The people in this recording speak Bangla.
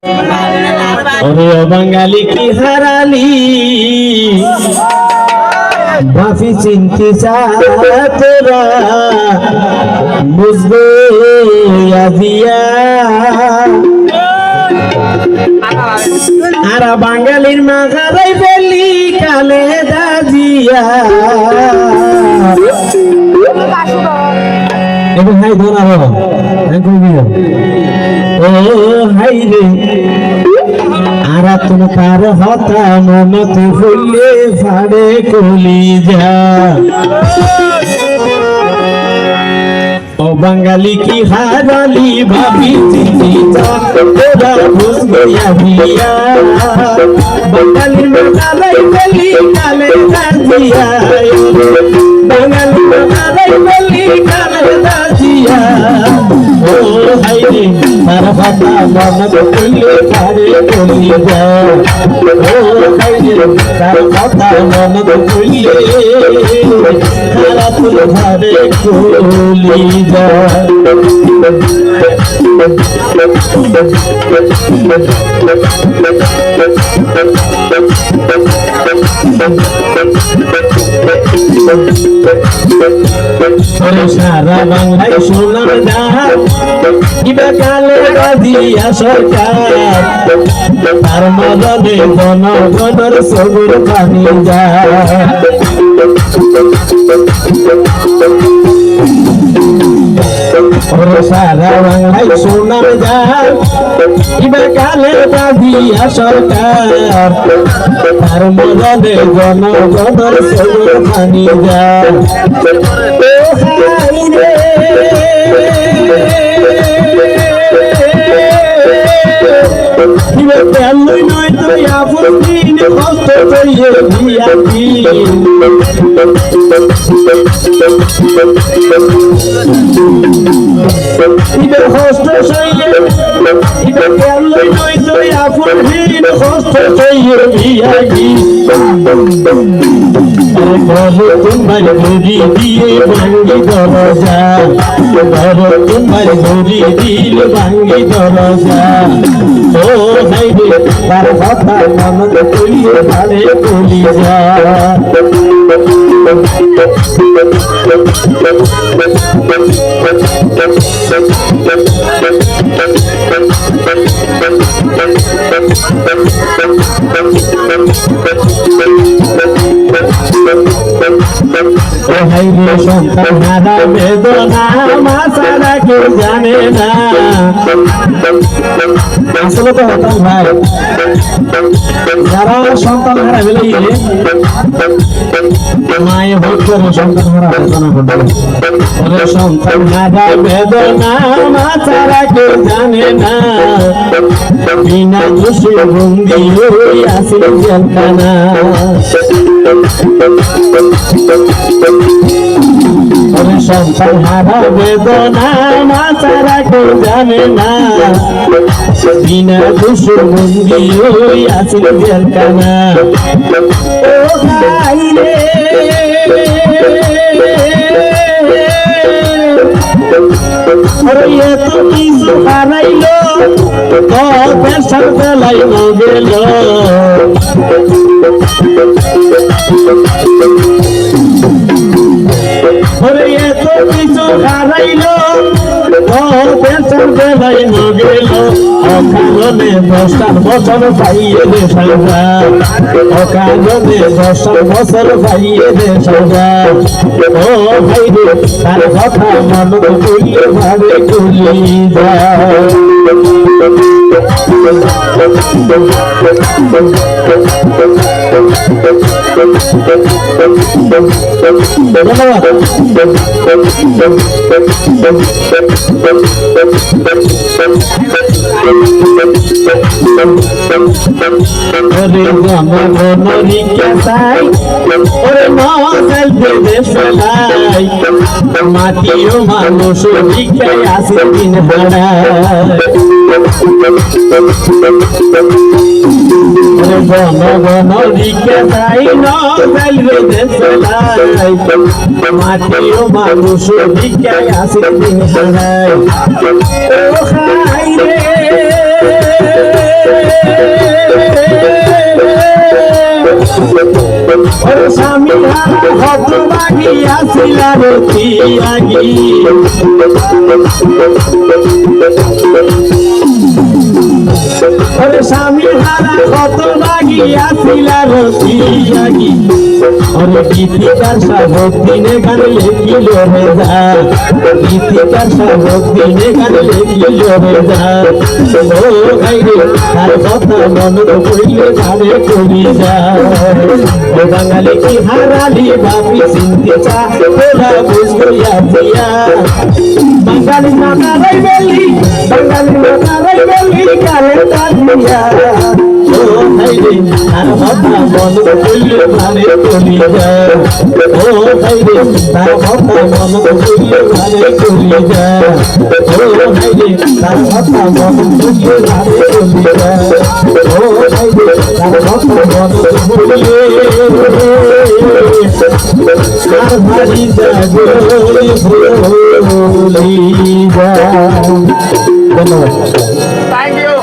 ওরে ও বাঙালি কি হারালি মাফি চিনতে চা তোরা বুঝবে আজিয়া আর বাঙালির মাগারাই বলি কালে দাজিয়া এবং হাই ধরা ও হাই রে আরা তুমি কার হতা মমতে ফুলে ফাড়ে কলি যা ও বাঙালি কি হারালি ভাবি চিনি তোরা বুঝবে আহিয়া বাঙালি মাগারাই বলি কালে দাজিয়া বাঙালি মাগারাই বলি কালে দাজিয়া ও হাইরে তার কথা মনত কইলে পারে কলি যা ও হাইরে তার কথা মনত কইলে তারা তুল পারে কলি যা সারা বাংলায় সোনার দাম ইবা কালে গাজিয়া সরকার তার মদনে জনগণের সবুর পানি যায় সারা বাংলায় সোনার দাম ইবা কালে গাজিয়া সরকার তার মদনে জনগণের সবুর পানি যায় নয় তুই আপন কষ্ট করিয়ে দিয়াছি কষ্ট সইয়ে নয় তুই আপন কষ্ট সইয়ে দিয়াছি তোমার ঘড়ি দিয়ে ভাঙ্গি দরজা তোমার ঘড়ি দিল ভাঙ্গি দরজা ও হাইরে তার কথা মনত করিয়ে ভালে কলি যা হাইরে সন্তান হারা বেদনা মা ছাড়া কেউ জানে না আসলে তো হতাম ভাই যারা সন্তান হারা গেলে মায়ে ভোট করে সন্তান হারা বেদনা করবে সন্তান হারা বেদনা মা ছাড়া কেউ জানে না বিনা দোষে বন্দি হয়ে আসে জেলখানা সন্তান হারা বেদনা মা ছাড়া কেউ জানে না বিনা দোষে বন্দি হয়ে আসে জেলখানা ও ভাই রে এত কিছু হারাইলো পেশার বেলায় গেল এত কিছু হারাইলো পেশার বেলায় গেল অকারণে 10 বছর পাইয়ে দে সাজা অকারণে 10 বছর পাইয়ে দে সাজা ও ভাই রে তার কথা মনত করিয়ে ভাবে কলি যা ওরে জনগণরি কেসাই ওরে মজল দে ফেলাই মাটিও মানুষ ভিক্ষায় আসে দিন হারায় জনগণরি কেসাই নজল দে ফেলাই মাটিও মানুষ ভিক্ষায় আসে দিন হারায় ও হাই রে ওরে স্বামী হারা হতভাগী আসিলা রে তিয়াগী ওরে স্বামী হারা হতভাগী আসিলা রে তিয়াগী ওরে গীতিকার সাধক দিনে গান লেখিল রে যা গীতিকার সাধক দিনে গান লেখিল রে যা ও গাইরে তার কথা মন কইলে গানে করি যা ও বাঙালি কি হারালি বাপি চিনতে চা তোরা বুঝিয়া দিয়া বাঙালি নানা রাই বেলি কালে তানিয়া ও হাইরে তার কথা মন কইলে গানে করি যা ও হাইরে তার কথা মন কইলে গানে করি যা ও হাইরে তার কথা মন কইলে গানে করি যা ও হাইরে তার কথা মন কইলে আর ভারি জাগো ভুলি যা ধন্যবাদ। Thank you.